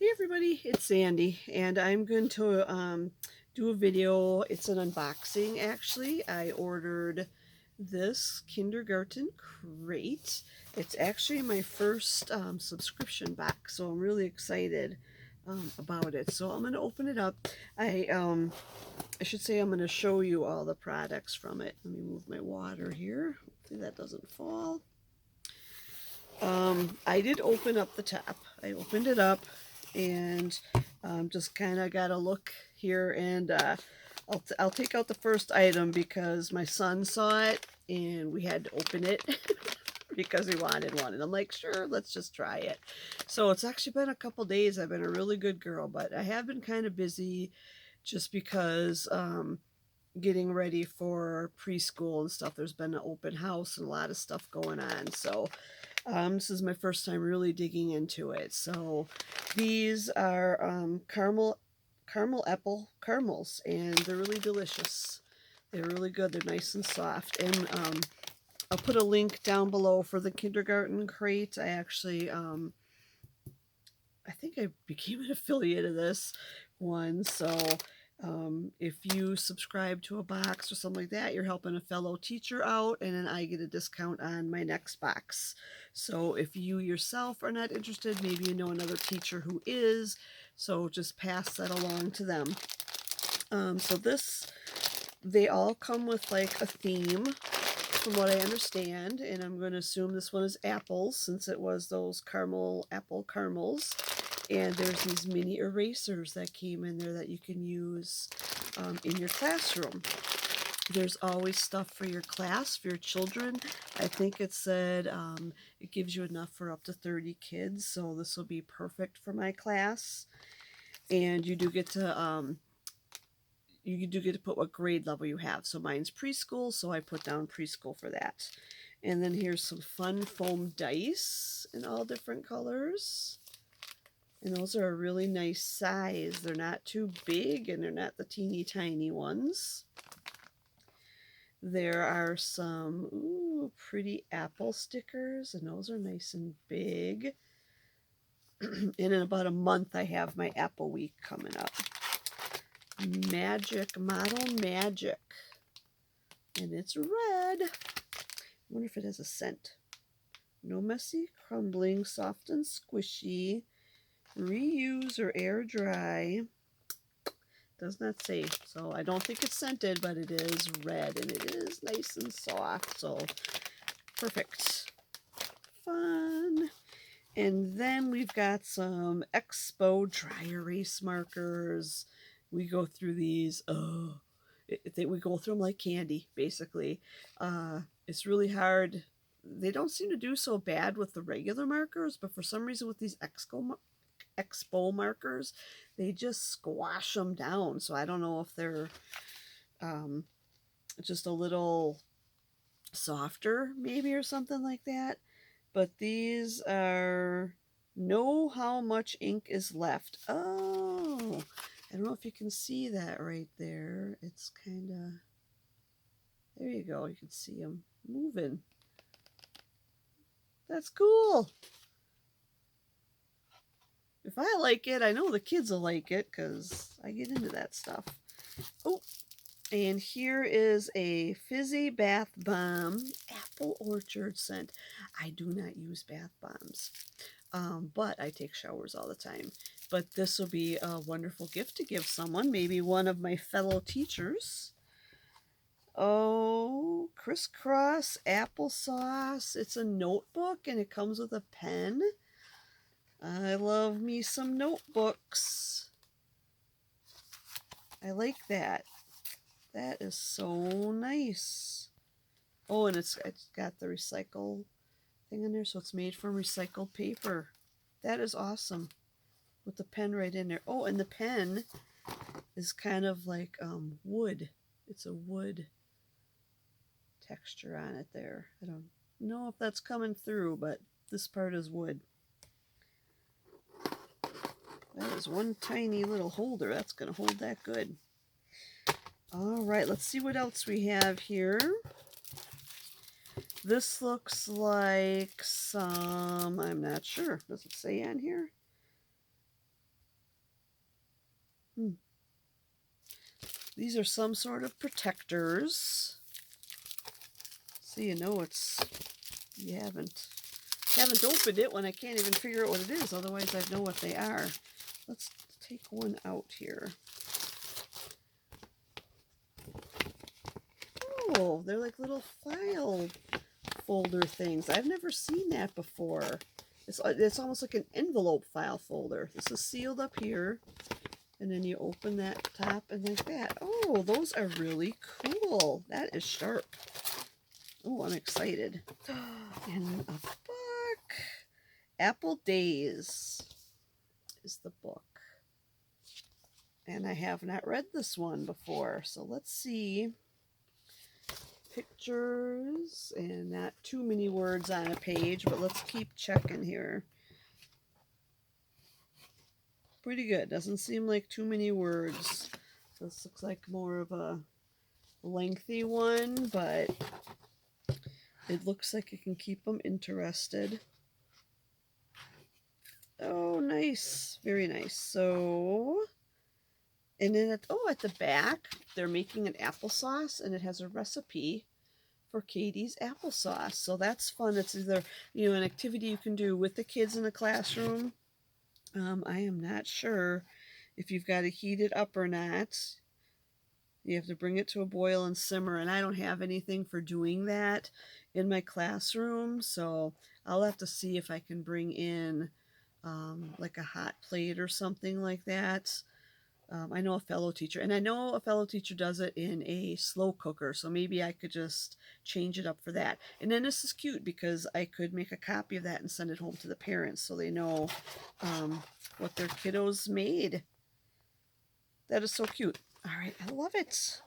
Hey everybody, it's Sandy, and I'm going to do a video. It's an unboxing actually. I ordered this kindergarten crate. It's actually my first subscription box, so I'm really excited about it. So I'm going to open it up. I should say I'm going to show you all the products from it. Let me move my water here. Hopefully that doesn't fall. I did open up the top. I opened it up and just kind of got a look here, and I'll take out the first item because my son saw it and we had to open it because he wanted one, and I'm like, sure, let's just try it. So it's actually been a couple days. I've been a really good girl, but I have been kind of busy just because getting ready for preschool and stuff. There's been an open house and a lot of stuff going on, so this is my first time really digging into it. So these are caramel apple caramels, and they're really delicious. They're really good. They're nice and soft. And I'll put a link down below for the kindergarten crate. I actually, I think I became an affiliate of this one. So if you subscribe to a box or something like that, you're helping a fellow teacher out, and then I get a discount on my next box. So if you yourself are not interested, maybe you know another teacher who is, so just pass that along to them. So they all come with like a theme from what I understand, and I'm going to assume this one is apples since it was those caramel apple caramels. And there's these mini erasers that came in there that you can use in your classroom. There's always stuff for your class, for your children. I think it said it gives you enough for up to 30 kids, so this will be perfect for my class. And you do get to put what grade level you have. So mine's preschool, so I put down preschool for that. And then here's some fun foam dice in all different colors. And those are a really nice size. They're not too big, and they're not the teeny tiny ones. There are some pretty apple stickers, and those are nice and big. And in about a month, I have my Apple Week coming up. Model Magic. And it's red. I wonder if it has a scent. No messy crumbling, soft and squishy. Reuse or air dry. Does not say, so I don't think it's scented, but it is red and it is nice and soft, so perfect. Fun. And then we've got some Expo dry erase markers. We go through these. We go through them like candy, basically. It's really hard. They don't seem to do so bad with the regular markers, but for some reason with these Expo markers, they just squash them down. So I don't know if they're just a little softer maybe or something like that. But these are know how much ink is left. Oh, I don't know if you can see that right there. It's kind of, there you go. You can see them moving. That's cool. If I like it, I know the kids will like it because I get into that stuff. Oh, and here is a fizzy bath bomb, apple orchard scent. I do not use bath bombs, but I take showers all the time. But this will be a wonderful gift to give someone, maybe one of my fellow teachers. Oh, crisscross applesauce. It's a notebook and it comes with a pen. I love me some notebooks. I like that. That is so nice. Oh, and it's got the recycle thing in there, so it's made from recycled paper. That is awesome. With the pen right in there. Oh, and the pen is kind of like wood. It's a wood texture on it there. I don't know if that's coming through, but this part is wood. That is one tiny little holder. That's going to hold that good. All right, let's see what else we have here. This looks like some, I'm not sure. Does it say on here? Hmm. These are some sort of protectors. So you know you haven't opened it when I can't even figure out what it is. Otherwise I'd know what they are. Let's take one out here. Oh, they're like little file folder things. I've never seen that before. It's almost like an envelope file folder. This is sealed up here, and then you open that top and like that. Oh, those are really cool. That is sharp. Oh, I'm excited. And a book. Apple Days is the book. And I have not read this one before, so let's see. Pictures, and not too many words on a page, but let's keep checking here. Pretty good. Doesn't seem like too many words. This looks like more of a lengthy one, but it looks like it can keep them interested. Oh, nice. Very nice. So, and then at the back, they're making an applesauce, and it has a recipe for Katie's applesauce. So that's fun. It's either, an activity you can do with the kids in the classroom. I am not sure if you've got to heat it up or not. You have to bring it to a boil and simmer, and I don't have anything for doing that in my classroom, so I'll have to see if I can bring in like a hot plate or something like that. I know a fellow teacher, and I know a fellow teacher does it in a slow cooker, so maybe I could just change it up for that. And then this is cute because I could make a copy of that and send it home to the parents so they know what their kiddos made. That is so cute. All right, I love it.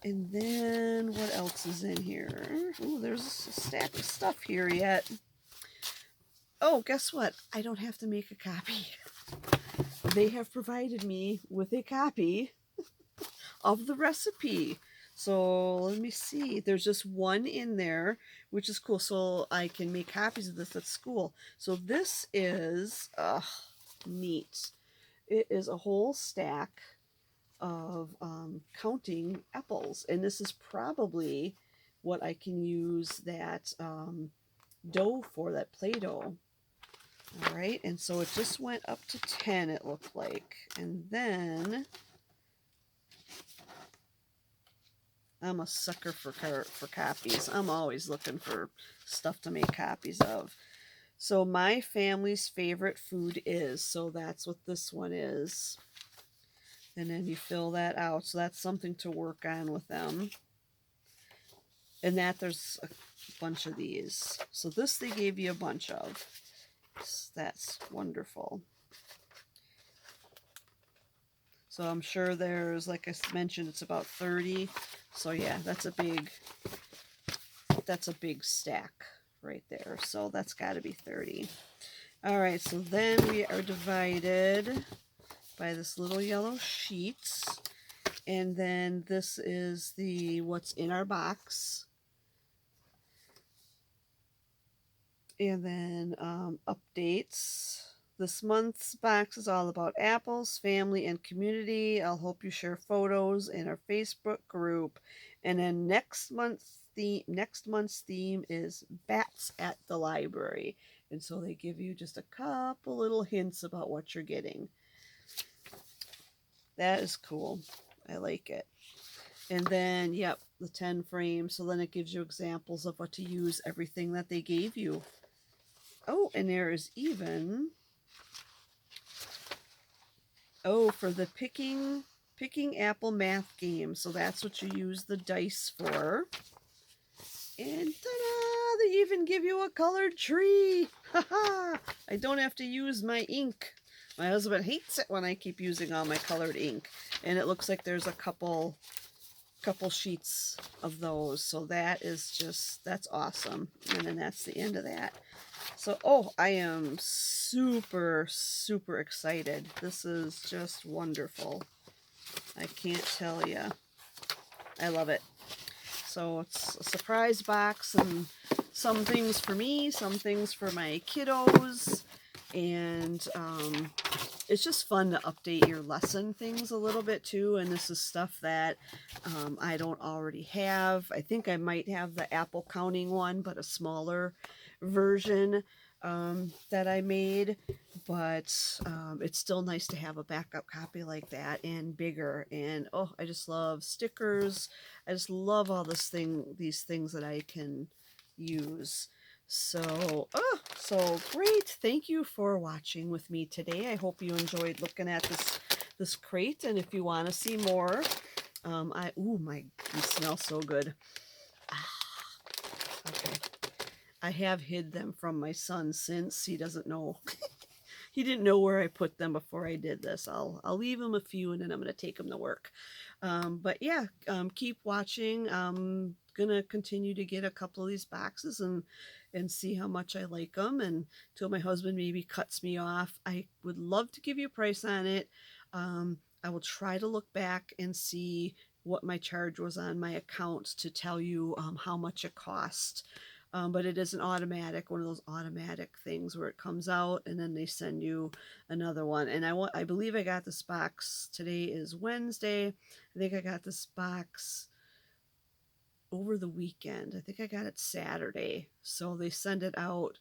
And then what else is in here? Oh, there's a stack of stuff here yet. Oh, guess what? I don't have to make a copy. They have provided me with a copy of the recipe. So let me see. There's just one in there, which is cool. So I can make copies of this at school. So this is neat. It is a whole stack of counting apples, and this is probably what I can use that dough for, that Play-Doh. All right, and so it just went up to 10, it looked like. And then I'm a sucker for copies. I'm always looking for stuff to make copies of. So my family's favorite food is, so that's what this one is. And then you fill that out. So that's something to work on with them. And that there's a bunch of these. So this they gave you a bunch of. That's wonderful. So I'm sure there's, like I mentioned, it's about 30. So yeah, that's a big stack right there. So that's got to be 30. All right, so then we are divided by this little yellow sheet. And then this is the what's in our box. And then updates. This month's box is all about apples, family, and community. I'll hope you share photos in our Facebook group. And then next month's theme is bats at the library. And so they give you just a couple little hints about what you're getting. That is cool. I like it. And then, yep, the 10 frames. So then it gives you examples of what to use, everything that they gave you. Oh, and there is even, for the picking apple math game. So that's what you use the dice for. And ta-da! They even give you a colored tree. Haha! I don't have to use my ink. My husband hates it when I keep using all my colored ink. And it looks like there's a couple sheets of those. So that's awesome. And then that's the end of that. So, I am super, super excited. This is just wonderful. I can't tell you. I love it. So it's a surprise box, and some things for me, some things for my kiddos, and it's just fun to update your lesson things a little bit too. And this is stuff that I don't already have. I think I might have the Apple counting one, but a smaller version that I made. But it's still nice to have a backup copy like that and bigger. And oh, I just love stickers. I just love all these things that I can use. So, oh, so great. Thank you for watching with me today. I hope you enjoyed looking at this crate. And if you want to see more, these smell so good. Okay. I have hid them from my son since he doesn't know. He didn't know where I put them before I did this. I'll leave him a few and then I'm going to take him to work. But yeah, keep watching. I'm going to continue to get a couple of these boxes and see how much I like them, and until my husband maybe cuts me off. I would love to give you a price on it. I will try to look back and see what my charge was on my account to tell you how much it cost. But it is an automatic, one of those automatic things where it comes out and then they send you another one. And I believe I got this box, today is Wednesday. I think I got this box over the weekend. I think I got it Saturday. So they send it out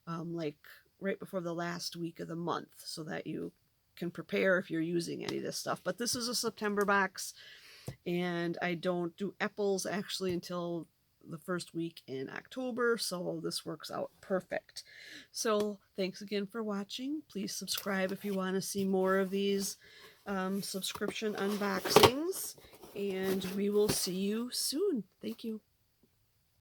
like right before the last week of the month so that you can prepare if you're using any of this stuff. But this is a September box, and I don't do apples actually until the first week in October, so this works out perfect. So thanks again for watching. Please subscribe if you want to see more of these subscription unboxings, and we will see you soon. Thank you.